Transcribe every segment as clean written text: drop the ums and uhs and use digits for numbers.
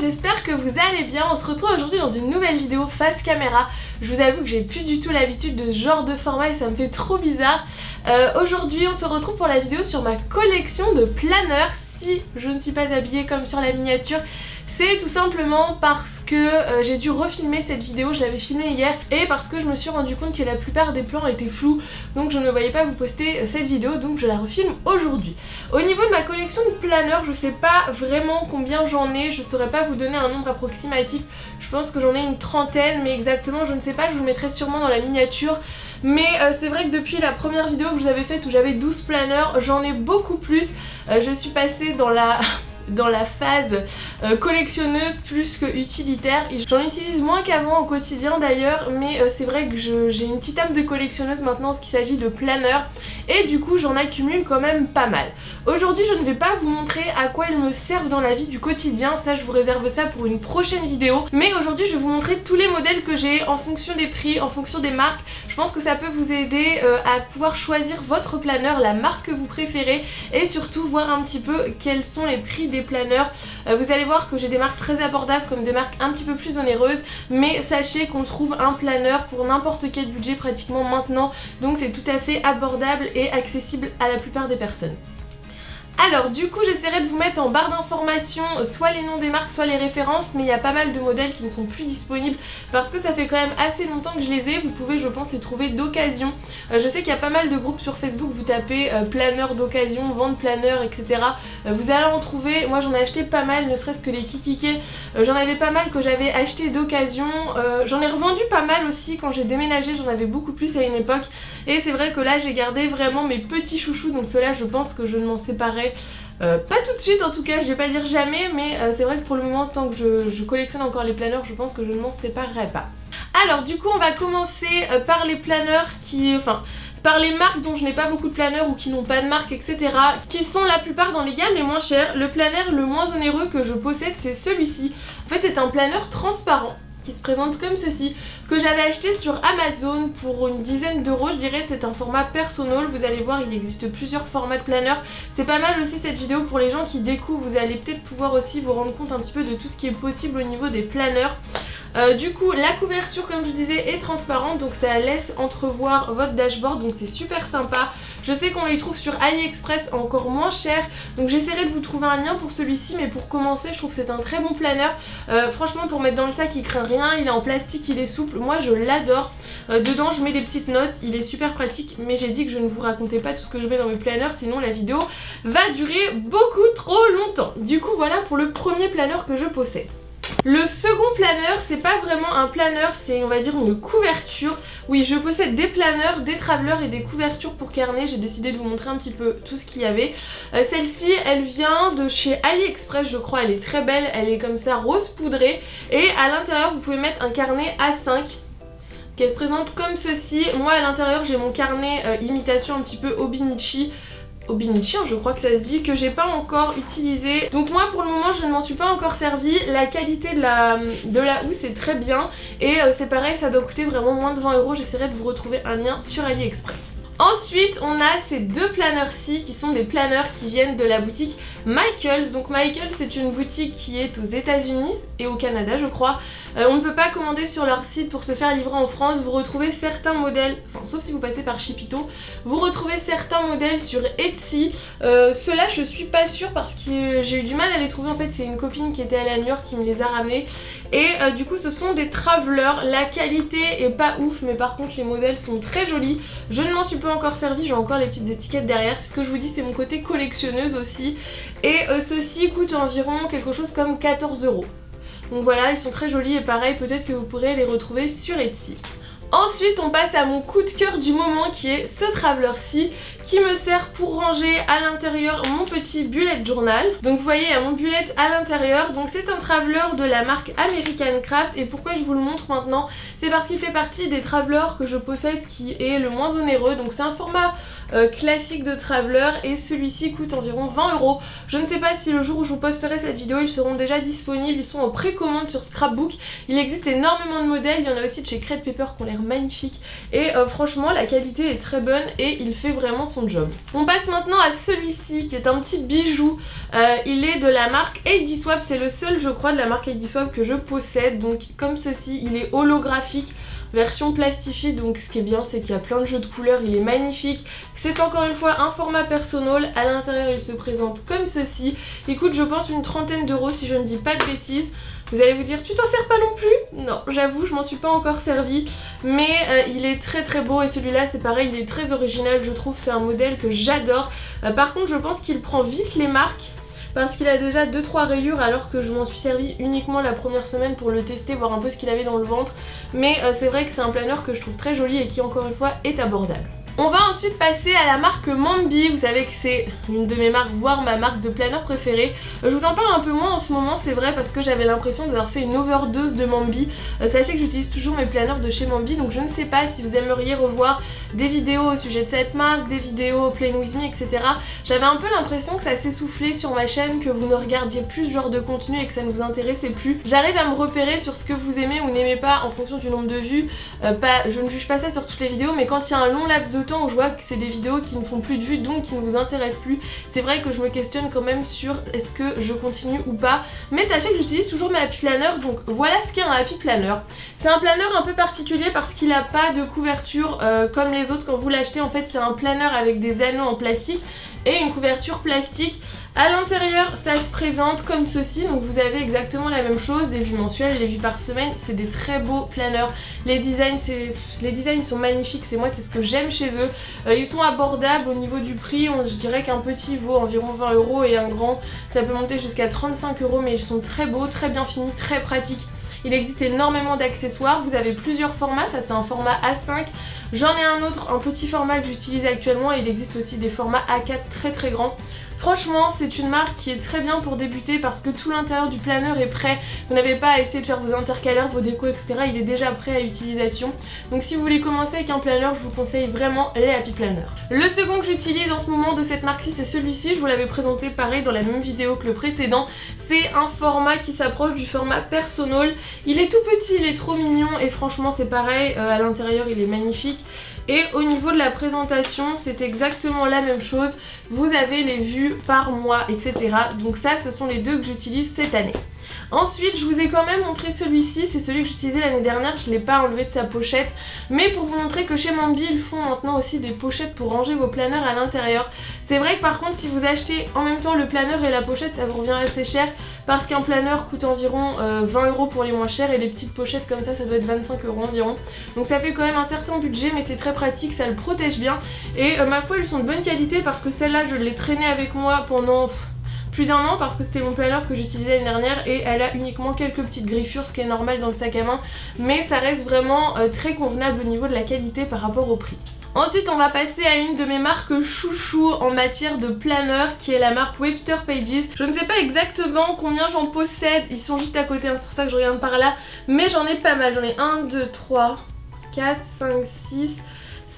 j'espère que vous allez bien. On se retrouve aujourd'hui dans une nouvelle vidéo face caméra. Je vous avoue que j'ai plus du tout l'habitude de ce genre de format et ça me fait trop bizarre. Aujourd'hui on se retrouve pour la vidéo sur ma collection de planeurs. Si je ne suis pas habillée comme sur la miniature, c'est tout simplement parce que j'ai dû refilmer cette vidéo, je l'avais filmée hier, et parce que je me suis rendu compte que la plupart des plans étaient flous, donc je ne voyais pas vous poster cette vidéo, donc je la refilme aujourd'hui. Au niveau de ma collection de planeurs, je sais pas vraiment combien j'en ai, je saurais pas vous donner un nombre approximatif, je pense que j'en ai une trentaine, mais exactement je ne sais pas, je vous le mettrai sûrement dans la miniature. Mais c'est vrai que depuis la première vidéo que je vous avais faite où j'avais 12 planeurs, j'en ai beaucoup plus. Je suis passée dans la phase collectionneuse plus que utilitaire. J'en utilise moins qu'avant au quotidien d'ailleurs, mais c'est vrai que j'ai une petite âme de collectionneuse maintenant en ce qu'il s'agit de planeurs, et du coup j'en accumule quand même pas mal. Aujourd'hui je ne vais pas vous montrer à quoi ils me servent dans la vie du quotidien, ça je vous réserve ça pour une prochaine vidéo, mais aujourd'hui je vais vous montrer tous les modèles que j'ai en fonction des prix, en fonction des marques. Je pense que ça peut vous aider à pouvoir choisir votre planeur, la marque que vous préférez, et surtout voir un petit peu quels sont les prix des planeurs. Vous allez voir que j'ai des marques très abordables comme des marques un petit peu plus onéreuses, mais sachez qu'on trouve un planeur pour n'importe quel budget pratiquement maintenant, donc c'est tout à fait abordable et accessible à la plupart des personnes. Alors du coup j'essaierai de vous mettre en barre d'informations soit les noms des marques soit les références, mais il y a pas mal de modèles qui ne sont plus disponibles parce que ça fait quand même assez longtemps que je les ai. Vous pouvez je pense les trouver d'occasion. Je sais qu'il y a pas mal de groupes sur Facebook, vous tapez planeur d'occasion, vente planeur, etc. Vous allez en trouver, moi j'en ai acheté pas mal, ne serait-ce que les kikikés, j'en avais pas mal que j'avais acheté d'occasion. J'en ai revendu pas mal aussi quand j'ai déménagé, j'en avais beaucoup plus à une époque, et c'est vrai que là j'ai gardé vraiment mes petits chouchous, donc ceux-là je pense que je ne m'en séparerai pas tout de suite en tout cas, je vais pas dire jamais, mais c'est vrai que pour le moment tant que je collectionne encore les planeurs, je pense que je ne m'en séparerai pas. Alors du coup on va commencer par les planeurs par les marques dont je n'ai pas beaucoup de planeurs ou qui n'ont pas de marque, etc. qui sont la plupart dans les gammes les moins chères. Le planeur le moins onéreux que je possède c'est celui-ci. En fait c'est un planeur transparent qui se présente comme ceci, que j'avais acheté sur Amazon pour une dizaine d'euros, je dirais. C'est un format personnel, vous allez voir il existe plusieurs formats de planeurs. C'est pas mal aussi cette vidéo pour les gens qui découvrent, vous allez peut-être pouvoir aussi vous rendre compte un petit peu de tout ce qui est possible au niveau des planeurs. Du coup la couverture comme je vous disais est transparente, donc ça laisse entrevoir votre dashboard, donc c'est super sympa. Je sais qu'on les trouve sur AliExpress encore moins cher, donc j'essaierai de vous trouver un lien pour celui-ci, mais pour commencer je trouve que c'est un très bon planeur. Franchement pour mettre dans le sac il craint rien, il est en plastique, il est souple, moi je l'adore. Dedans je mets des petites notes, il est super pratique, mais j'ai dit que je ne vous racontais pas tout ce que je mets dans mes planeurs, sinon la vidéo va durer beaucoup trop longtemps. Du coup voilà pour le premier planeur que je possède. Le second planeur, c'est pas vraiment un planeur, c'est on va dire une couverture. Oui, je possède des planeurs, des travelers et des couvertures pour carnet. J'ai décidé de vous montrer un petit peu tout ce qu'il y avait. Celle-ci, elle vient de chez AliExpress, je crois. Elle est très belle, elle est comme ça rose poudrée. Et à l'intérieur, vous pouvez mettre un carnet A5 qui se présente comme ceci. Moi, à l'intérieur, j'ai mon carnet imitation un petit peu Hobonichi. Hobonichi, je crois que ça se dit, que j'ai pas encore utilisé. Donc moi pour le moment je ne m'en suis pas encore servi. La qualité de la housse est très bien et c'est pareil, ça doit coûter vraiment moins de 20 euros. J'essaierai de vous retrouver un lien sur AliExpress. Ensuite on a ces deux planeurs-ci qui sont des planeurs qui viennent de la boutique Michaels. Donc Michaels c'est une boutique qui est aux États-Unis et au Canada je crois. On ne peut pas commander sur leur site pour se faire livrer en France. Vous retrouvez certains modèles, enfin sauf si vous passez par Shipito, vous retrouvez certains modèles sur Etsy. Ceux-là je suis pas sûre parce que j'ai eu du mal à les trouver. En fait c'est une copine qui était allée à New York qui me les a ramenés. Et du coup ce sont des travelers, la qualité est pas ouf mais par contre les modèles sont très jolis. Je ne m'en suis pas encore servi, j'ai encore les petites étiquettes derrière, c'est ce que je vous dis, c'est mon côté collectionneuse aussi. Et ceux-ci coûtent environ quelque chose comme 14 euros. Donc voilà, ils sont très jolis et pareil, peut-être que vous pourrez les retrouver sur Etsy. Ensuite on passe à mon coup de cœur du moment qui est ce traveler-ci qui me sert pour ranger à l'intérieur mon petit bullet journal. Donc vous voyez il y a mon bullet à l'intérieur, donc c'est un traveler de la marque American Craft. Et pourquoi je vous le montre maintenant, c'est parce qu'il fait partie des travelers que je possède qui est le moins onéreux. Donc c'est un format classique de traveler et celui-ci coûte environ 20 euros. Je ne sais pas si le jour où je vous posterai cette vidéo ils seront déjà disponibles, ils sont en précommande sur Scrapbook. Il existe énormément de modèles, il y en a aussi de chez Crate Paper qui ont l'air magnifiques et franchement la qualité est très bonne et il fait vraiment son job. On passe maintenant à celui-ci qui est un petit bijou. Il est de la marque ID Swap, c'est le seul je crois de la marque ID Swap que je possède. Donc comme ceci, il est holographique, version plastifiée, donc ce qui est bien c'est qu'il y a plein de jeux de couleurs, il est magnifique. C'est encore une fois un format personnel, à l'intérieur il se présente comme ceci. Il coûte je pense une trentaine d'euros si je ne dis pas de bêtises. Vous allez vous dire, tu t'en sers pas non plus? Non, j'avoue, je m'en suis pas encore servi, mais il est très très beau et celui-là c'est pareil, il est très original, je trouve, c'est un modèle que j'adore. Par contre je pense qu'il prend vite les marques, parce qu'il a déjà 2-3 rayures alors que je m'en suis servi uniquement la première semaine pour le tester, voir un peu ce qu'il avait dans le ventre. Mais c'est vrai que c'est un planeur que je trouve très joli et qui encore une fois est abordable. On va ensuite passer à la marque Mambi, vous savez que c'est une de mes marques, voire ma marque de planeur préférée. Je vous en parle un peu moins en ce moment, c'est vrai, parce que j'avais l'impression d'avoir fait une overdose de Mambi. Sachez que j'utilise toujours mes planeurs de chez Mambi, donc je ne sais pas si vous aimeriez revoir des vidéos au sujet de cette marque, des vidéos Play With Me, etc. J'avais un peu l'impression que ça s'essoufflait sur ma chaîne, que vous ne regardiez plus ce genre de contenu et que ça ne vous intéressait plus. J'arrive à me repérer sur ce que vous aimez ou n'aimez pas en fonction du nombre de vues. Je ne juge pas ça sur toutes les vidéos, mais quand il y a un long laps de temps où je vois que c'est des vidéos qui ne font plus de vues, donc qui ne vous intéressent plus, c'est vrai que je me questionne quand même sur est-ce que je continue ou pas. Mais sachez que j'utilise toujours mes Happy Planner, donc voilà ce qu'est un Happy Planner. C'est un planeur un peu particulier parce qu'il n'a pas de couverture comme les autres quand vous l'achetez. En fait c'est un planeur avec des anneaux en plastique et une couverture plastique. À l'intérieur, ça se présente comme ceci, donc vous avez exactement la même chose, des vues mensuelles, des vues par semaine, c'est des très beaux planeurs. Les designs sont magnifiques, c'est ce que j'aime chez eux. Ils sont abordables au niveau du prix, je dirais qu'un petit vaut environ 20 € et un grand, ça peut monter jusqu'à 35 €, mais ils sont très beaux, très bien finis, très pratiques. Il existe énormément d'accessoires, vous avez plusieurs formats, ça c'est un format A5. J'en ai un autre, un petit format que j'utilise actuellement, et il existe aussi des formats A4 très très grands. Franchement, c'est une marque qui est très bien pour débuter parce que tout l'intérieur du planeur est prêt. Vous n'avez pas à essayer de faire vos intercalaires, vos décos, etc. Il est déjà prêt à utilisation. Donc si vous voulez commencer avec un planeur, je vous conseille vraiment les Happy Planner. Le second que j'utilise en ce moment de cette marque-ci, c'est celui-ci. Je vous l'avais présenté pareil dans la même vidéo que le précédent. C'est un format qui s'approche du format personnel. Il est tout petit, il est trop mignon et franchement c'est pareil. À l'intérieur, il est magnifique. Et au niveau de la présentation, c'est exactement la même chose. Vous avez les vues par mois, etc. Donc ça, ce sont les deux que j'utilise cette année. Ensuite, je vous ai quand même montré celui-ci, c'est celui que j'utilisais l'année dernière, je ne l'ai pas enlevé de sa pochette, mais pour vous montrer que chez Mambi, ils font maintenant aussi des pochettes pour ranger vos planeurs à l'intérieur. C'est vrai que par contre, si vous achetez en même temps le planeur et la pochette, ça vous revient assez cher, parce qu'un planeur coûte environ 20 € pour les moins chers, et les petites pochettes comme ça doit être 25 € environ. Donc ça fait quand même un certain budget, mais c'est très pratique, ça le protège bien, et ma foi, elles sont de bonne qualité, parce que celle-là, je l'ai traînée avec moi pendant plus d'un an parce que c'était mon planeur que j'utilisais l'année dernière et elle a uniquement quelques petites griffures, ce qui est normal dans le sac à main, mais ça reste vraiment très convenable au niveau de la qualité par rapport au prix. Ensuite on va passer à une de mes marques chouchou en matière de planeur qui est la marque Webster Pages. Je ne sais pas exactement combien j'en possède, ils sont juste à côté, hein, c'est pour ça que je regarde par là, mais j'en ai pas mal, j'en ai 1, 2, 3, 4, 5, 6...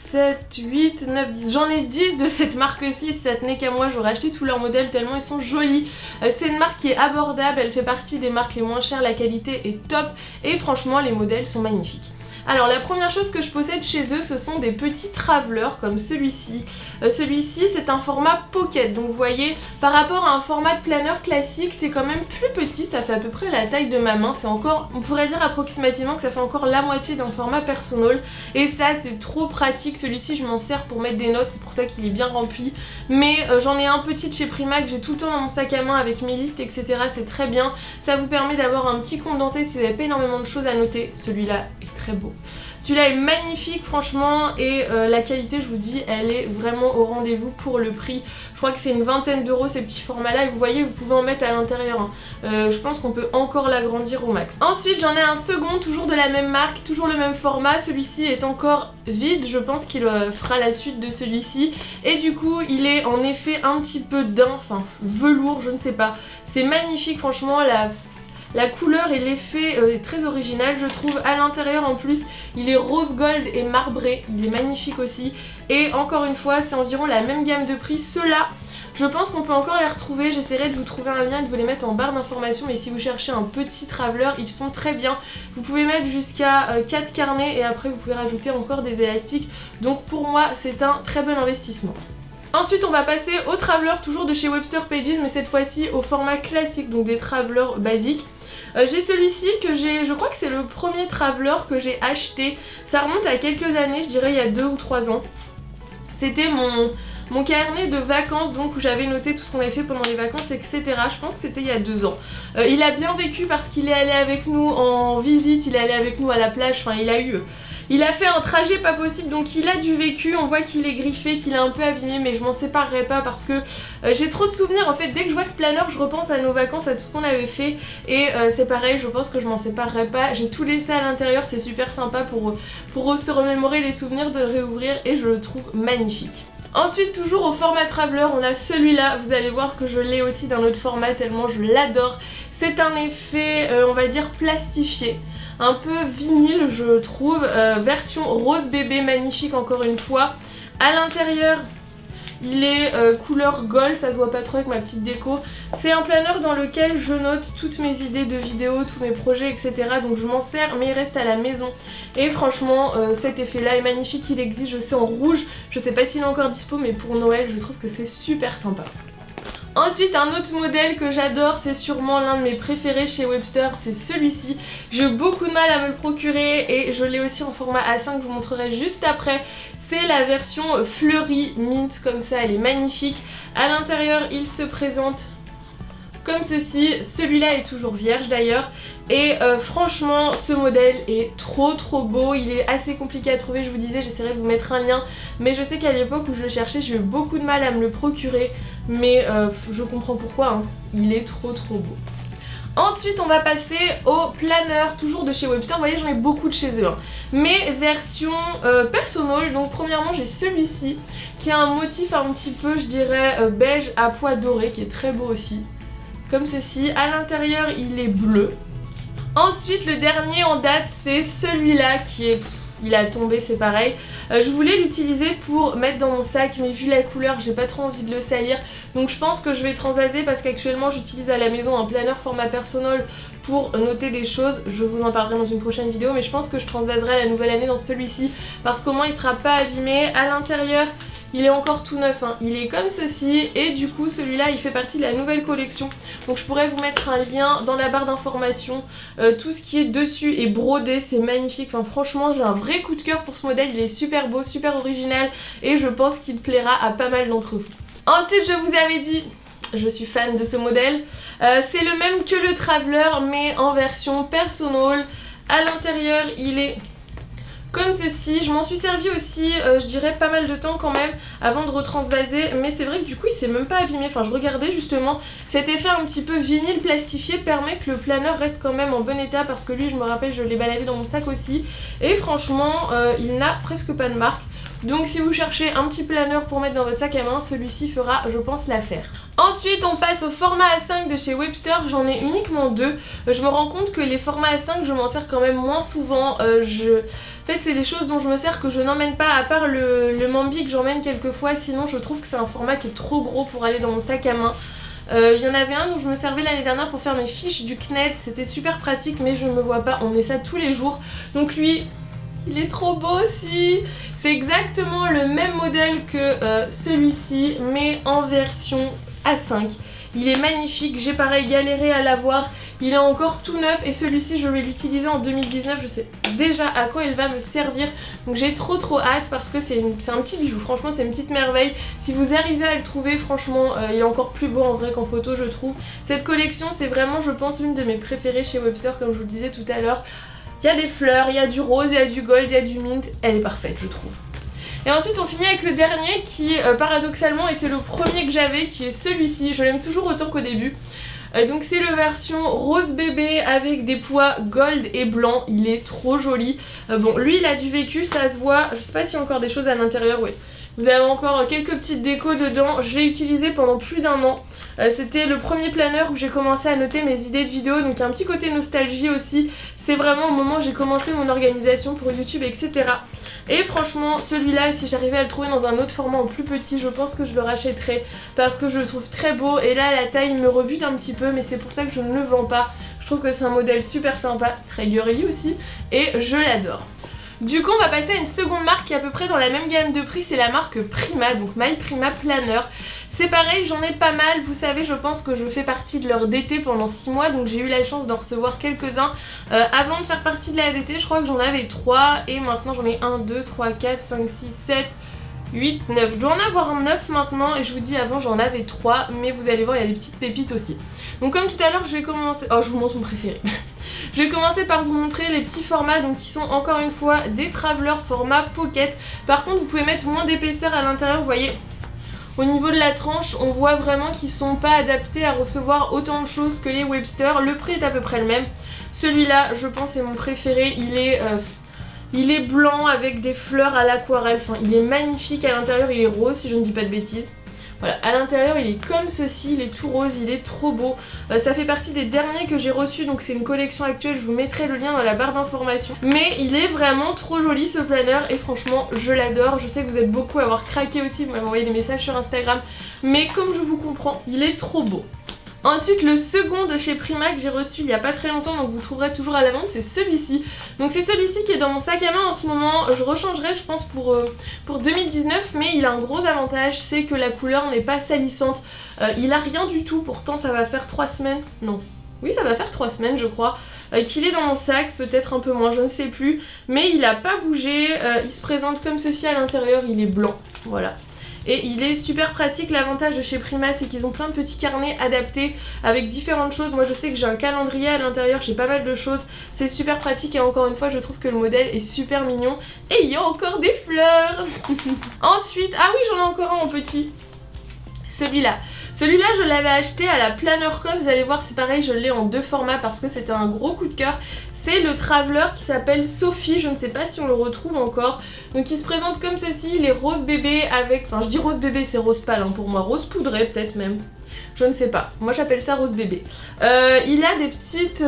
7, 8, 9, 10, j'en ai 10 de cette marque-ci, si ça tenait qu'à moi j'aurais acheté tous leurs modèles tellement ils sont jolis. C'est une marque qui est abordable, elle fait partie des marques les moins chères, la qualité est top et franchement les modèles sont magnifiques. Alors la première chose que je possède chez eux, ce sont des petits travelers comme celui-ci. Celui-ci c'est un format pocket, donc vous voyez par rapport à un format de planeur classique c'est quand même plus petit, ça fait à peu près la taille de ma main, c'est encore, on pourrait dire approximativement que ça fait encore la moitié d'un format personnel et ça c'est trop pratique. Celui-ci je m'en sers pour mettre des notes, c'est pour ça qu'il est bien rempli, mais j'en ai un petit de chez Prima que j'ai tout le temps dans mon sac à main avec mes listes etc, c'est très bien, ça vous permet d'avoir un petit condensé si vous n'avez pas énormément de choses à noter. Celui-là est très beau. Celui-là est magnifique franchement et la qualité je vous dis elle est vraiment au rendez-vous pour le prix. Je crois que c'est une vingtaine d'euros ces petits formats là et vous voyez vous pouvez en mettre à l'intérieur. Hein. Je pense qu'on peut encore l'agrandir au max. Ensuite j'en ai un second toujours de la même marque, toujours le même format. Celui-ci est encore vide, je pense qu'il fera la suite de celui-ci. Et du coup il est en effet un petit peu daim, enfin velours je ne sais pas. C'est magnifique franchement, la couleur et l'effet est très original je trouve. À l'intérieur en plus il est rose gold et marbré, il est magnifique aussi. Et encore une fois c'est environ la même gamme de prix. Ceux-là je pense qu'on peut encore les retrouver, j'essaierai de vous trouver un lien et de vous les mettre en barre d'informations, mais si vous cherchez un petit traveler ils sont très bien. Vous pouvez mettre jusqu'à 4 carnets et après vous pouvez rajouter encore des élastiques, donc pour moi c'est un très bon investissement. Ensuite on va passer au Traveler, toujours de chez Webster Pages, mais cette fois-ci au format classique, donc des Travelers basiques. J'ai celui-ci que je crois que c'est le premier Traveler que j'ai acheté, ça remonte à quelques années, je dirais il y a 2 ou 3 ans. C'était mon carnet de vacances, donc où j'avais noté tout ce qu'on avait fait pendant les vacances, etc. Je pense que c'était il y a 2 ans. Il a bien vécu parce qu'il est allé avec nous en visite, il est allé avec nous à la plage, enfin il a fait un trajet pas possible, donc il a du vécu. On voit qu'il est griffé, qu'il est un peu abîmé, mais je m'en séparerai pas parce que j'ai trop de souvenirs. En fait, dès que je vois ce planner, je repense à nos vacances, à tout ce qu'on avait fait, et c'est pareil, je pense que je m'en séparerai pas. J'ai tout laissé à l'intérieur, c'est super sympa pour se remémorer les souvenirs, de le réouvrir, et je le trouve magnifique. Ensuite, toujours au format Traveler, on a celui-là. Vous allez voir que je l'ai aussi dans notre format tellement je l'adore. C'est un effet, on va dire, plastifié, un peu vinyle je trouve, version rose bébé, magnifique encore une fois. À l'intérieur, il est couleur gold, ça se voit pas trop avec ma petite déco. C'est un planner dans lequel je note toutes mes idées de vidéos, tous mes projets, etc. Donc je m'en sers, mais il reste à la maison. Et franchement, cet effet là est magnifique, il existe, je sais, en rouge. Je sais pas s'il est encore dispo, mais pour Noël, je trouve que c'est super sympa. Ensuite, un autre modèle que j'adore, c'est sûrement l'un de mes préférés chez Webster, c'est celui-ci. J'ai eu beaucoup de mal à me le procurer et je l'ai aussi en format A5, je vous montrerai juste après. C'est la version fleurie mint, comme ça, elle est magnifique. À l'intérieur, il se présente comme ceci. Celui-là est toujours vierge d'ailleurs. Et franchement, ce modèle est trop beau. Il est assez compliqué à trouver, je vous disais, j'essaierai de vous mettre un lien. Mais je sais qu'à l'époque où je le cherchais, j'ai eu beaucoup de mal à me le procurer. Mais je comprends pourquoi, hein. Il est trop beau. Ensuite on va passer au planner, toujours de chez Webster. Vous voyez, j'en ai beaucoup de chez eux, hein. Mais version personnelle. Donc premièrement j'ai celui-ci qui a un motif un petit peu, je dirais, beige à pois doré, qui est très beau aussi, comme ceci. À l'intérieur il est bleu. Ensuite le dernier en date, c'est celui-là qui est... il a tombé, c'est pareil. Je voulais l'utiliser pour mettre dans mon sac, mais vu la couleur, j'ai pas trop envie de le salir. Donc je pense que je vais transvaser parce qu'actuellement j'utilise à la maison un planner format personnel pour noter des choses. Je vous en parlerai dans une prochaine vidéo, mais je pense que je transvaserai à la nouvelle année dans celui-ci parce qu'au moins il sera pas abîmé. À l'intérieur, il est encore tout neuf, hein. Il est comme ceci et du coup celui-là il fait partie de la nouvelle collection. Donc je pourrais vous mettre un lien dans la barre d'informations. Tout ce qui est dessus est brodé, c'est magnifique. Enfin franchement j'ai un vrai coup de cœur pour ce modèle, il est super beau, super original et je pense qu'il plaira à pas mal d'entre vous. Ensuite je vous avais dit, je suis fan de ce modèle. C'est le même que le Traveler mais en version personnelle. À l'intérieur il est... comme ceci. Je m'en suis servi aussi, je dirais pas mal de temps quand même avant de retransvaser, mais c'est vrai que du coup il s'est même pas abîmé. Enfin je regardais justement, cet effet un petit peu vinyle plastifié permet que le planner reste quand même en bon état parce que lui je me rappelle je l'ai baladé dans mon sac aussi et franchement il n'a presque pas de marque. Donc si vous cherchez un petit planner pour mettre dans votre sac à main, celui-ci fera je pense l'affaire. Ensuite on passe au format A5 de chez Webster, j'en ai uniquement 2. Je me rends compte que les formats A5 je m'en sers quand même moins souvent. En fait c'est des choses dont je me sers que je n'emmène pas, à part le Mambi que j'emmène quelques fois, sinon je trouve que c'est un format qui est trop gros pour aller dans mon sac à main. Il y en avait un dont je me servais l'année dernière pour faire mes fiches du CNED, c'était super pratique mais je ne me vois pas, on met ça tous les jours. Donc lui... il est trop beau aussi. C'est exactement le même modèle que celui-ci mais en version A5. Il est magnifique, j'ai pareil galéré à l'avoir. Il est encore tout neuf et celui-ci je vais l'utiliser en 2019. Je sais déjà à quoi il va me servir. Donc j'ai trop hâte parce que c'est un petit bijou. Franchement c'est une petite merveille. Si vous arrivez à le trouver, franchement il est encore plus beau en vrai qu'en photo je trouve. Cette collection c'est vraiment je pense l'une de mes préférées chez Webster comme je vous le disais tout à l'heure. Il y a des fleurs, il y a du rose, il y a du gold, il y a du mint. Elle est parfaite je trouve. Et ensuite on finit avec le dernier qui paradoxalement était le premier que j'avais, qui est celui-ci. Je l'aime toujours autant qu'au début. Donc c'est le version rose bébé avec des pois gold et blanc. Il est trop joli. Bon lui il a du vécu, ça se voit. Je sais pas s'il y a encore des choses à l'intérieur, oui. Vous avez encore quelques petites décos dedans. Je l'ai utilisé pendant plus d'1 an. C'était le premier planner où j'ai commencé à noter mes idées de vidéos. Donc il y a un petit côté nostalgie aussi. C'est vraiment au moment où j'ai commencé mon organisation pour YouTube, etc. Et franchement celui-là, si j'arrivais à le trouver dans un autre format en plus petit, je pense que je le rachèterais parce que je le trouve très beau. Et là la taille me rebute un petit peu, mais c'est pour ça que je ne le vends pas. Je trouve que c'est un modèle super sympa, très girly aussi, et je l'adore. Du coup on va passer à une seconde marque qui est à peu près dans la même gamme de prix, c'est la marque Prima, donc My Prima Planner. C'est pareil, j'en ai pas mal, vous savez, je pense que je fais partie de leur DT pendant 6 mois, donc j'ai eu la chance d'en recevoir quelques-uns. Avant de faire partie de la DT, je crois que j'en avais 3 et maintenant j'en ai 1, 2, 3, 4, 5, 6, 7, 8, 9. Je dois en avoir 9 maintenant et je vous dis avant j'en avais 3, mais vous allez voir il y a des petites pépites aussi. Donc comme tout à l'heure je vais commencer... Oh je vous montre mon préféré. Je vais commencer par vous montrer les petits formats, donc qui sont encore une fois des Traveler format pocket. Par contre vous pouvez mettre moins d'épaisseur à l'intérieur, vous voyez. Au niveau de la tranche, on voit vraiment qu'ils sont pas adaptés à recevoir autant de choses que les Webster. Le prix est à peu près le même. Celui-là, je pense, est mon préféré. Il est blanc avec des fleurs à l'aquarelle. Enfin, il est magnifique. À l'intérieur, il est rose, si je ne dis pas de bêtises. Voilà, à l'intérieur il est comme ceci, il est tout rose, il est trop beau. Ça fait partie des derniers que j'ai reçus, donc c'est une collection actuelle, je vous mettrai le lien dans la barre d'informations. Mais il est vraiment trop joli ce planner et franchement je l'adore. Je sais que vous êtes beaucoup à avoir craqué aussi, vous m'avez envoyé des messages sur Instagram. Mais comme je vous comprends, il est trop beau. Ensuite le second de chez Prima que j'ai reçu il n'y a pas très longtemps, donc vous trouverez toujours à la vente, c'est celui-ci. Donc c'est celui-ci qui est dans mon sac à main en ce moment. Je rechangerai je pense pour 2019, mais il a un gros avantage, c'est que la couleur n'est pas salissante. Il a rien du tout, pourtant ça va faire 3 semaines, non. Oui ça va faire 3 semaines je crois, qu'il est dans mon sac, peut-être un peu moins, je ne sais plus. Mais il n'a pas bougé, il se présente comme ceci à l'intérieur, il est blanc, voilà. Et il est super pratique. L'avantage de chez Prima c'est qu'ils ont plein de petits carnets adaptés avec différentes choses. Moi je sais que j'ai un calendrier à l'intérieur, j'ai pas mal de choses. C'est super pratique et encore une fois je trouve que le modèle est super mignon. Et il y a encore des fleurs. Ensuite, ah oui j'en ai encore un en petit. Celui-là. Celui-là je l'avais acheté à la PlannerCon, vous allez voir c'est pareil, je l'ai en 2 formats parce que c'était un gros coup de cœur. C'est le Traveler qui s'appelle Sophie, je ne sais pas si on le retrouve encore. Donc il se présente comme ceci, il est rose bébé avec... Enfin je dis rose bébé, c'est rose pâle hein, pour moi, rose poudré peut-être même. Je ne sais pas, moi j'appelle ça rose bébé. Il a des petites,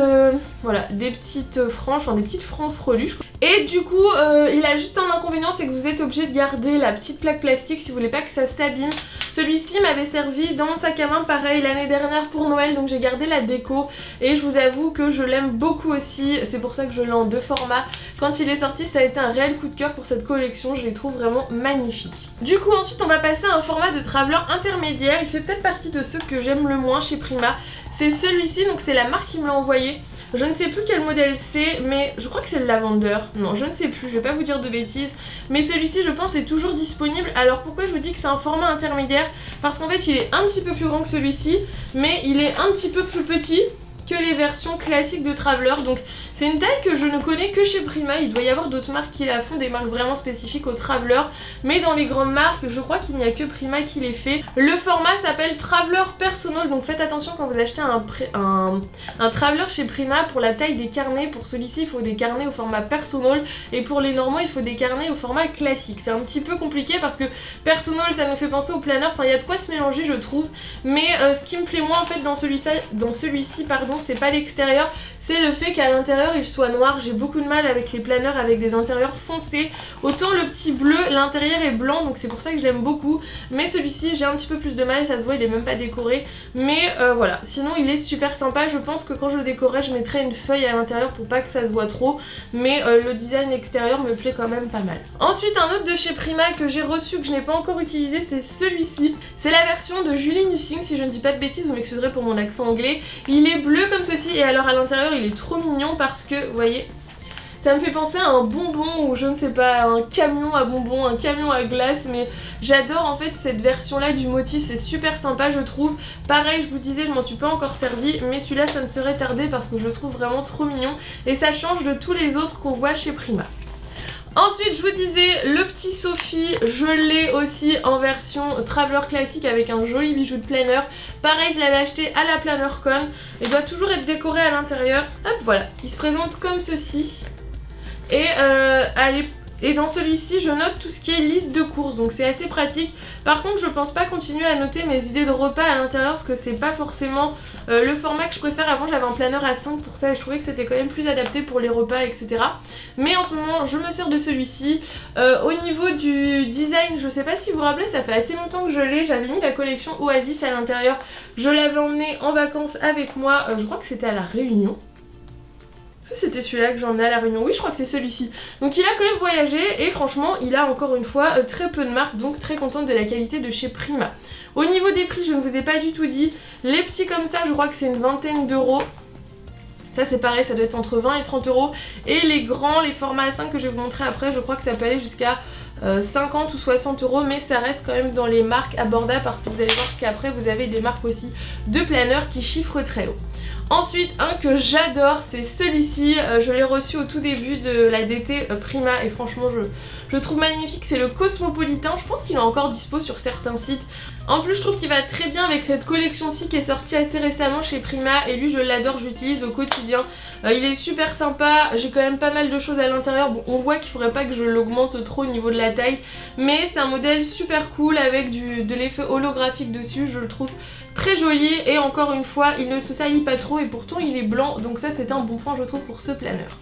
voilà, des petites franges, enfin des petites franges freluches. Et du coup, il a juste un inconvénient, c'est que vous êtes obligé de garder la petite plaque plastique si vous voulez pas que ça s'abîme. Celui-ci m'avait servi dans mon sac à main, pareil, l'année dernière pour Noël, donc j'ai gardé la déco. Et je vous avoue que je l'aime beaucoup aussi, c'est pour ça que je l'ai en 2 formats. Quand il est sorti, ça a été un réel coup de cœur pour cette collection, je les trouve vraiment magnifiques. Du coup, ensuite, on va passer à un format de Traveler intermédiaire. Il fait peut-être partie de ceux que j'aime le moins chez Prima. C'est celui-ci, donc c'est la marque qui me l'a envoyé. Je ne sais plus quel modèle c'est, mais je crois que c'est le Lavender. Non, je ne sais plus, je vais pas vous dire de bêtises. Mais celui-ci, je pense, est toujours disponible. Alors pourquoi je vous dis que c'est un format intermédiaire? Parce qu'en fait, il est un petit peu plus grand que celui-ci, mais il est un petit peu plus petit que les versions classiques de Traveler. Donc c'est une taille que je ne connais que chez Prima. Il doit y avoir d'autres marques qui la font, des marques vraiment spécifiques au Traveler, mais dans les grandes marques je crois qu'il n'y a que Prima qui les fait. Le format s'appelle Traveler Personal, donc faites attention quand vous achetez un Traveler chez Prima. Pour la taille des carnets, pour celui-ci il faut des carnets au format Personal, et pour les normaux il faut des carnets au format classique. C'est un petit peu compliqué parce que Personal ça nous fait penser au planner, enfin il y a de quoi se mélanger je trouve. Mais ce qui me plaît moins en fait dans celui-ci pardon, c'est pas l'extérieur, c'est le fait qu'à l'intérieur il soit noir. J'ai beaucoup de mal avec les planners avec des intérieurs foncés. Autant le petit bleu, l'intérieur est blanc, donc c'est pour ça que je l'aime beaucoup. Mais celui-ci j'ai un petit peu plus de mal, ça se voit il est même pas décoré. Mais voilà, sinon il est super sympa. Je pense que quand je le décorerai je mettrai une feuille à l'intérieur pour pas que ça se voit trop. Mais le design extérieur me plaît quand même pas mal. Ensuite un autre de chez Prima que j'ai reçu que je n'ai pas encore utilisé, c'est celui-ci. C'est la version de Julie Nussing, si je ne dis pas de bêtises, vous m'excuserez pour mon accent anglais. Il est bleu comme ceci et alors à l'intérieur il est trop mignon parce que vous voyez ça me fait penser à un bonbon ou je ne sais pas, un camion à bonbons, un camion à glace, mais j'adore en fait cette version là du motif, c'est super sympa je trouve. Pareil je vous disais je m'en suis pas encore servi, mais celui-là ça ne serait tardé parce que je le trouve vraiment trop mignon et ça change de tous les autres qu'on voit chez Prima. Ensuite je vous disais le petit Sophie, je l'ai aussi en version Traveler classique avec un joli bijou de planner. Pareil je l'avais acheté à la PlannerCon, il doit toujours être décoré à l'intérieur. Hop voilà, il se présente comme ceci. Et dans celui-ci je note tout ce qui est liste de courses, donc c'est assez pratique. Par contre je pense pas continuer à noter mes idées de repas à l'intérieur parce que c'est pas forcément le format que je préfère. Avant j'avais un planner à 5 pour ça et je trouvais que c'était quand même plus adapté pour les repas etc. Mais en ce moment je me sers de celui-ci. Au niveau du design, je sais pas si vous vous rappelez, ça fait assez longtemps que je l'ai. J'avais mis la collection Oasis à l'intérieur. Je l'avais emmené en vacances avec moi, je crois que c'était à La Réunion. C'était celui-là que j'emmenais à La Réunion. Oui, je crois que c'est celui-ci. Donc il a quand même voyagé et franchement, il a encore une fois très peu de marques, donc très contente de la qualité de chez Prima. Au niveau des prix, je ne vous ai pas du tout dit. Les petits comme ça, je crois que c'est une vingtaine d'euros. Ça c'est pareil, ça doit être entre 20 et 30 euros. Et les grands, les formats A5 que je vais vous montrer après, je crois que ça peut aller jusqu'à 50 ou 60 euros, mais ça reste quand même dans les marques abordables parce que vous allez voir qu'après vous avez des marques aussi de planeurs qui chiffrent très haut. Ensuite, un que j'adore, c'est celui-ci. Je l'ai reçu au tout début de la DT Prima et franchement je le trouve magnifique. C'est le Cosmopolitain. Je pense qu'il est encore dispo sur certains sites. En plus, je trouve qu'il va très bien avec cette collection-ci qui est sortie assez récemment chez Prima. Et lui, je l'adore, je l'utilise au quotidien. Il est super sympa. J'ai quand même pas mal de choses à l'intérieur. Bon, on voit qu'il faudrait pas que je l'augmente trop au niveau de la taille. Mais c'est un modèle super cool avec de l'effet holographique dessus. Je le trouve très joli et encore une fois il ne se salit pas trop et pourtant il est blanc, donc ça c'est un bon point je trouve pour ce planeur.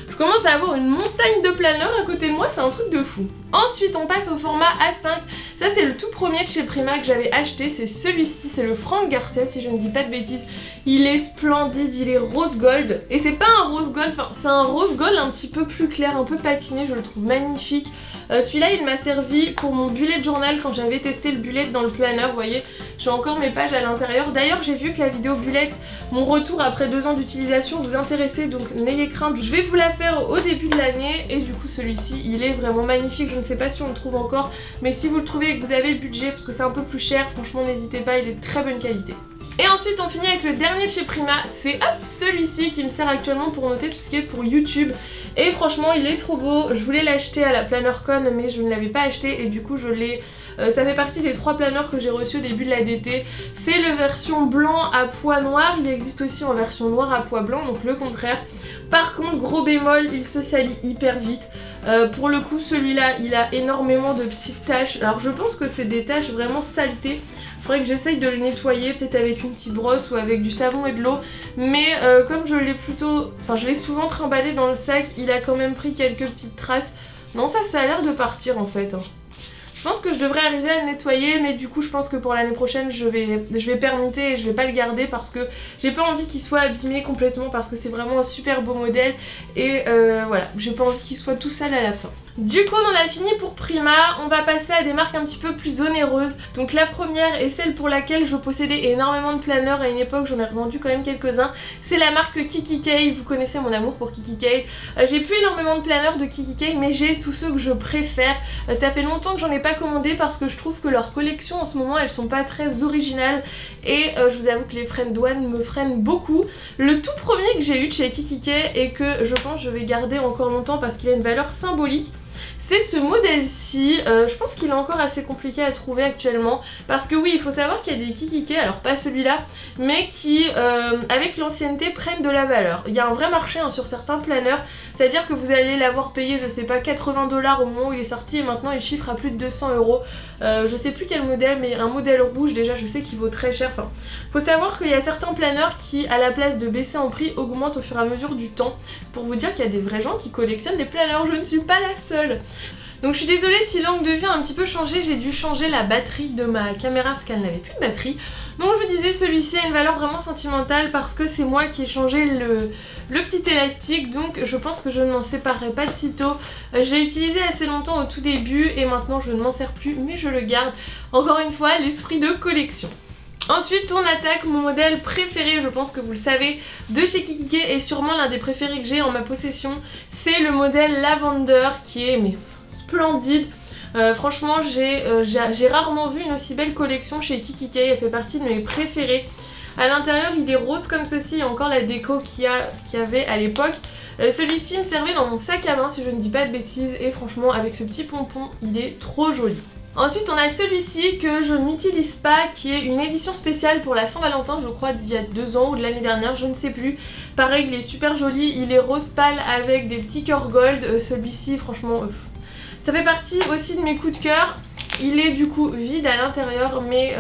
Je commence à avoir une montagne de planeurs à côté de moi, c'est un truc de fou. Ensuite on passe au format A5, ça c'est le tout premier de chez Prima que j'avais acheté, c'est celui-ci, c'est le Franck Garcia si je ne dis pas de bêtises. Il est splendide, il est rose gold et c'est pas un rose gold, enfin c'est un rose gold un petit peu plus clair, un peu patiné, je le trouve magnifique. Celui-là il m'a servi pour mon bullet journal quand j'avais testé le bullet dans le planeur, vous voyez j'ai encore mes pages à l'intérieur. D'ailleurs j'ai vu que la vidéo bullet, mon retour après 2 ans d'utilisation vous intéressait, donc n'ayez crainte, je vais vous la faire au début de l'année. Et du coup celui-ci il est vraiment magnifique, je ne sais pas si on le trouve encore, mais si vous le trouvez et que vous avez le budget, parce que c'est un peu plus cher, franchement n'hésitez pas, il est de très bonne qualité. Et ensuite on finit avec le dernier de chez Prima, c'est hop celui-ci qui me sert actuellement pour noter tout ce qui est pour YouTube. Et franchement il est trop beau, je voulais l'acheter à la PlannerCon mais je ne l'avais pas acheté et du coup je l'ai... ça fait partie des 3 planeurs que j'ai reçus au début de la DT. C'est la version blanc à pois noir, il existe aussi en version noire à pois blanc, donc le contraire. Par contre gros bémol, il se salit hyper vite. Pour le coup celui-là il a énormément de petites taches, alors je pense que c'est des taches vraiment saletés. Faudrait que j'essaye de le nettoyer peut-être avec une petite brosse ou avec du savon et de l'eau, mais comme je l'ai plutôt, enfin je l'ai souvent trimballé dans le sac, il a quand même pris quelques petites traces. Non ça a l'air de partir en fait. Je pense que je devrais arriver à le nettoyer, mais du coup je pense que pour l'année prochaine je vais permuter et je vais pas le garder parce que j'ai pas envie qu'il soit abîmé complètement parce que c'est vraiment un super beau modèle et voilà, j'ai pas envie qu'il soit tout sale à la fin. Du coup on en a fini pour Prima, on va passer à des marques un petit peu plus onéreuses. Donc la première et celle pour laquelle je possédais énormément de planeurs à une époque, j'en ai revendu quand même quelques-uns, c'est la marque kikki.K, vous connaissez mon amour pour kikki.K. J'ai plus énormément de planeurs de kikki.K mais j'ai tous ceux que je préfère. Ça fait longtemps que j'en ai pas commandé parce que je trouve que leurs collections en ce moment elles sont pas très originales et je vous avoue que les frais de douane me freinent beaucoup. Le tout premier que j'ai eu de chez kikki.K et que je pense je vais garder encore longtemps parce qu'il a une valeur symbolique, c'est ce modèle-ci. Je pense qu'il est encore assez compliqué à trouver actuellement parce que oui il faut savoir qu'il y a des kikki.K, alors pas celui-là, mais qui avec l'ancienneté prennent de la valeur. Il y a un vrai marché hein, sur certains planeurs, c'est à dire que vous allez l'avoir payé je sais pas 80 $ au moment où il est sorti et maintenant il chiffre à plus de 200 €. Je sais plus quel modèle mais un modèle rouge déjà je sais qu'il vaut très cher. Enfin, faut savoir qu'il y a certains planeurs qui à la place de baisser en prix augmentent au fur et à mesure du temps, pour vous dire qu'il y a des vrais gens qui collectionnent des planeurs, je ne suis pas la seule. Donc je suis désolée si l'angle de vue a un petit peu changé, j'ai dû changer la batterie de ma caméra parce qu'elle n'avait plus de batterie. Donc je vous disais celui-ci a une valeur vraiment sentimentale parce que c'est moi qui ai changé le petit élastique, donc je pense que je ne m'en séparerai pas de sitôt. Je l'ai utilisé assez longtemps au tout début et maintenant je ne m'en sers plus mais je le garde. Encore une fois l'esprit de collection. Ensuite on attaque mon modèle préféré, je pense que vous le savez, de chez kikki.K et sûrement l'un des préférés que j'ai en ma possession. C'est le modèle Lavender qui est mais splendide. Franchement j'ai rarement vu une aussi belle collection chez kikki.K, elle fait partie de mes préférés. À l'intérieur il est rose comme ceci, il y a encore la déco qu'il y avait à l'époque. Celui-ci me servait dans mon sac à main si je ne dis pas de bêtises et franchement avec ce petit pompon il est trop joli. Ensuite on a celui-ci que je n'utilise pas, qui est une édition spéciale pour la Saint-Valentin, je crois d'il y a 2 ans ou de l'année dernière, je ne sais plus. Pareil il est super joli, il est rose pâle avec des petits cœurs gold, celui-ci franchement ça fait partie aussi de mes coups de cœur. Il est du coup vide à l'intérieur mais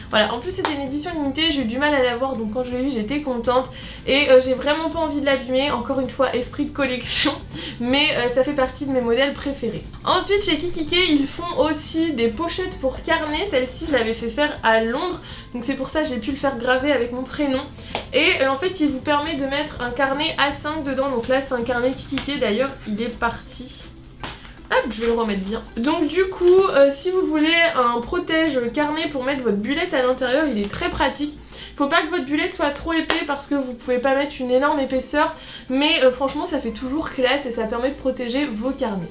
Voilà, en plus c'était une édition limitée, j'ai eu du mal à l'avoir, donc quand je l'ai eu j'étais contente. Et j'ai vraiment pas envie de l'abîmer, encore une fois esprit de collection, mais ça fait partie de mes modèles préférés. Ensuite chez Kikiki ils font aussi des pochettes pour carnet, celle-ci je l'avais fait faire à Londres, donc c'est pour ça que j'ai pu le faire graver avec mon prénom. Et en fait il vous permet de mettre un carnet A5 dedans, donc là c'est un carnet Kikiki, d'ailleurs il est parti. Hop, je vais le remettre bien. Donc du coup, si vous voulez un protège carnet pour mettre votre bullette à l'intérieur, il est très pratique. Faut pas que votre bullette soit trop épais parce que vous pouvez pas mettre une énorme épaisseur, mais franchement ça fait toujours classe et ça permet de protéger vos carnets.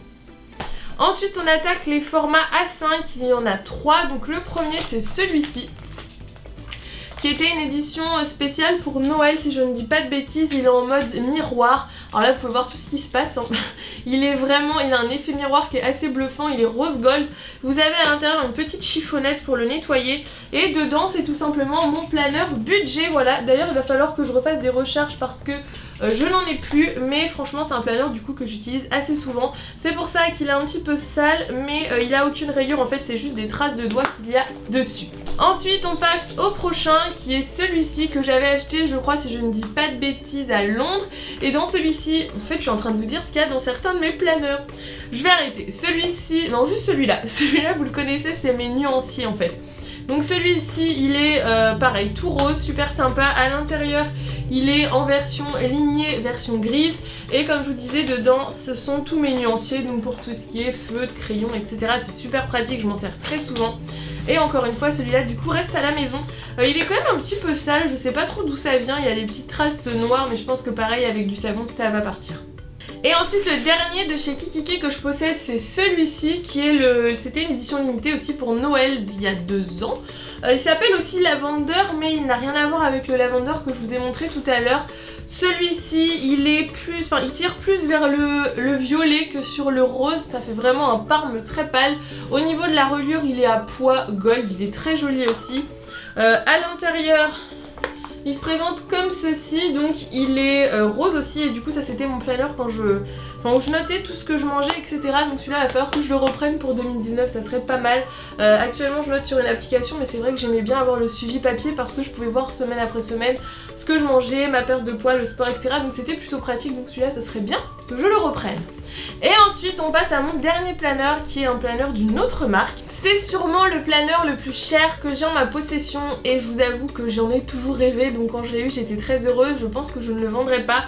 Ensuite on attaque les formats A5, il y en a 3, donc le premier c'est celui-ci, qui était une édition spéciale pour Noël si je ne dis pas de bêtises. Il est en mode miroir, alors là vous pouvez voir tout ce qui se passe, hein. Il a un effet miroir qui est assez bluffant, il est rose gold. Vous avez à l'intérieur une petite chiffonnette pour le nettoyer et dedans c'est tout simplement mon planeur budget, voilà. D'ailleurs il va falloir que je refasse des recharges parce que je n'en ai plus, mais franchement c'est un planeur du coup que j'utilise assez souvent. C'est pour ça qu'il est un petit peu sale, mais il a aucune rayure, en fait c'est juste des traces de doigts qu'il y a dessus. Ensuite on passe au prochain qui est celui-ci que j'avais acheté je crois si je ne dis pas de bêtises à Londres. Et dans celui-ci, en fait je suis en train de vous dire ce qu'il y a dans certains de mes planeurs. Je vais arrêter. Celui-ci, non juste celui-là. Celui-là vous le connaissez, c'est mes nuanciers en fait. Donc celui-ci il est pareil tout rose, super sympa. À l'intérieur il est en version lignée, version grise. Et comme je vous disais dedans ce sont tous mes nuanciers, donc pour tout ce qui est feutre, crayon etc. C'est super pratique, je m'en sers très souvent. Et encore une fois celui-là du coup reste à la maison. Il est quand même un petit peu sale, je sais pas trop d'où ça vient, il a des petites traces noires mais je pense que pareil avec du savon ça va partir. Et ensuite le dernier de chez Kikiki que je possède c'est celui-ci qui est c'était une édition limitée aussi pour Noël d'il y a 2 ans. Il s'appelle aussi Lavender mais il n'a rien à voir avec le Lavender que je vous ai montré tout à l'heure. Celui-ci il tire plus vers le violet que sur le rose, ça fait vraiment un parme très pâle. Au niveau de la reliure il est à pois gold, il est très joli aussi. À l'intérieur il se présente comme ceci, donc il est rose aussi et du coup ça c'était mon planeur où je notais tout ce que je mangeais etc. Donc celui-là il va falloir que je le reprenne pour 2019, ça serait pas mal. Actuellement je note sur une application mais c'est vrai que j'aimais bien avoir le suivi papier parce que je pouvais voir semaine après semaine ce que je mangeais, ma perte de poids, le sport etc. Donc c'était plutôt pratique, donc celui-là ça serait bien que je le reprenne. Et ensuite on passe à mon dernier planeur qui est un planeur d'une autre marque. C'est sûrement le planeur le plus cher que j'ai en ma possession et je vous avoue que j'en ai toujours rêvé, donc quand je l'ai eu j'étais très heureuse, je pense que je ne le vendrai pas.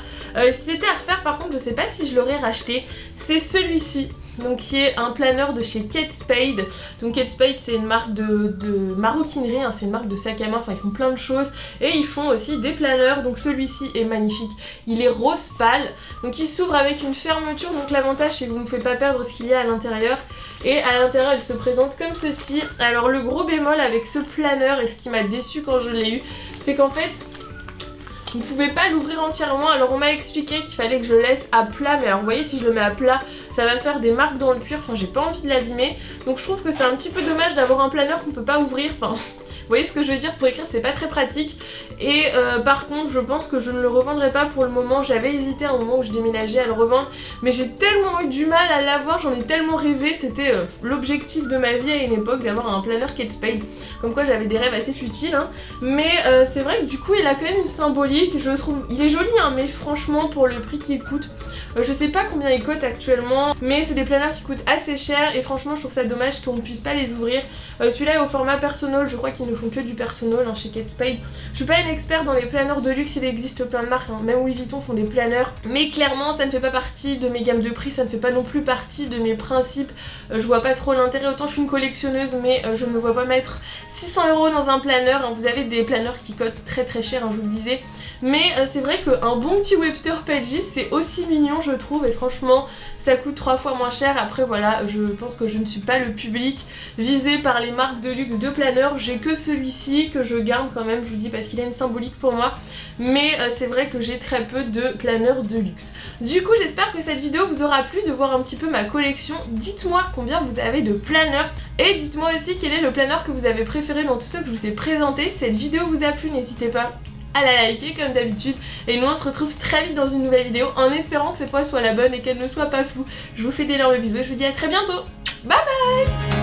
Si c'était à refaire par contre je sais pas si je l'aurais racheté, c'est celui-ci. Donc qui est un planeur de chez Kate Spade. Donc Kate Spade c'est une marque de maroquinerie, hein, c'est une marque de sac à main, enfin ils font plein de choses. Et ils font aussi des planeurs, donc celui-ci est magnifique. Il est rose pâle, donc il s'ouvre avec une fermeture, donc l'avantage c'est que vous ne pouvez pas perdre ce qu'il y a à l'intérieur. Et à l'intérieur il se présente comme ceci. Alors le gros bémol avec ce planeur et ce qui m'a déçu quand je l'ai eu, c'est qu'en fait vous ne pouvez pas l'ouvrir entièrement. Alors on m'a expliqué qu'il fallait que je le laisse à plat, mais alors vous voyez si je le mets à plat ça va faire des marques dans le cuir, enfin j'ai pas envie de l'abîmer. Donc je trouve que c'est un petit peu dommage d'avoir un planeur qu'on peut pas ouvrir, enfin vous voyez ce que je veux dire, pour écrire c'est pas très pratique. Et par contre je pense que je ne le revendrai pas pour le moment. J'avais hésité à un moment où je déménageais à le revendre, mais j'ai tellement eu du mal à l'avoir, j'en ai tellement rêvé. C'était l'objectif de ma vie à une époque, d'avoir un planeur Kate Spade. Comme quoi j'avais des rêves assez futiles hein. Mais c'est vrai que du coup il a quand même une symbolique, je trouve. Il est joli hein, mais franchement pour le prix qu'il coûte, je sais pas combien il coûte actuellement, mais c'est des planeurs qui coûtent assez cher et franchement je trouve ça dommage qu'on ne puisse pas les ouvrir. Celui-là est au format personnel, je crois qu'ils ne font que du personnel hein, chez Kate Spade. Je suis pas une experte dans les planeurs de luxe, il existe plein de marques, hein. Même Louis Vuitton font des planeurs, mais clairement ça ne fait pas partie de mes gammes de prix, ça ne fait pas non plus partie de mes principes. Je vois pas trop l'intérêt, autant je suis une collectionneuse mais je ne me vois pas mettre 600 € dans un planeur, hein. Vous avez des planeurs qui cotent très très cher, hein, je vous le disais. Mais c'est vrai qu'un bon petit Webster Pages c'est aussi mignon je trouve, et franchement ça coûte 3 fois moins cher. Après voilà, je pense que je ne suis pas le public visé par les marques de luxe de planeurs. J'ai que celui-ci que je garde quand même, je vous dis, parce qu'il a une symbolique pour moi. Mais c'est vrai que j'ai très peu de planeurs de luxe. Du coup j'espère que cette vidéo vous aura plu, de voir un petit peu ma collection. Dites-moi combien vous avez de planeurs. Et dites-moi aussi quel est le planeur que vous avez préféré dans tout ce que je vous ai présenté. Si cette vidéo vous a plu, n'hésitez pas à la liker comme d'habitude. Et nous on se retrouve très vite dans une nouvelle vidéo, en espérant que cette fois soit la bonne et qu'elle ne soit pas floue. Je vous fais d'énormes bisous et je vous dis à très bientôt. Bye bye.